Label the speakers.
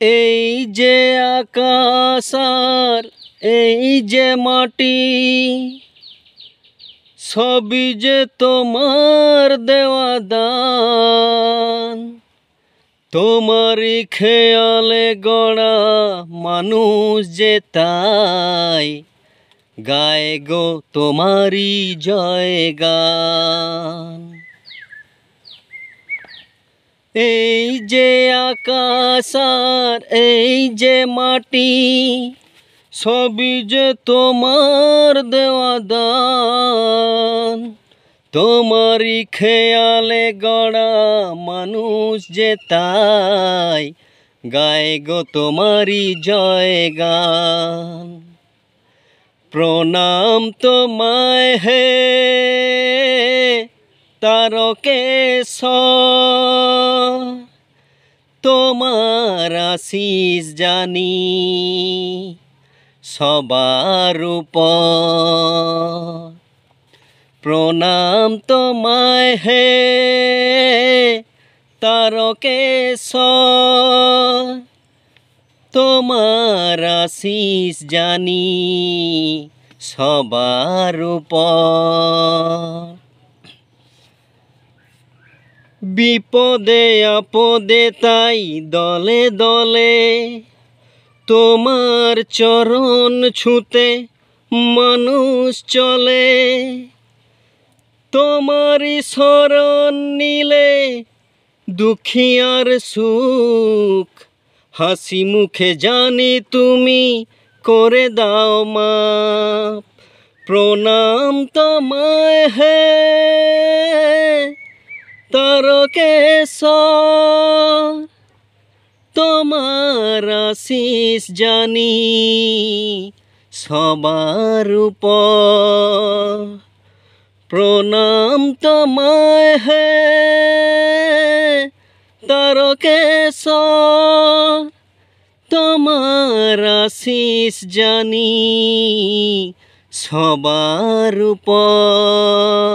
Speaker 1: এই যে আকাশ আর এই যে মাটি, সবই যে তোমার দেওয়া দান। তোমারই খেয়ালে গড়া মানুষ যে তাই গায় গো তোমারই জয়গান। এই যে আকাশ আর এই যে মাটি, সবই যে তোমার দেওয়া দান। তোমারই খেয়ালে গড়া মানুষ যে তাই গায় গো তোমারই জয়গান। প্রণাম তোমায় হে তারকেশ্বর, তোমার আশিস জানি সবার উপর। প্রণাম তোমায় হে তারকেশ্বর, তোমার আশিস জানি সবার উপর। বিপদে আপদে তাই দলে দলে তোমার চরণ ছুঁতে মানুষ চলে। তোমারই শরণ নিলে দুঃখিয়ার সুখ, হাসি মুখে জানি তুমি করে দাও মাপ। প্রণাম তোমায় হে তারকেশ্বর, তোমার আশিস জানি সবার উপর। প্রণাম তোমায় হে তারকেশ্বর, তোমার আশিস জানি সবার উপর।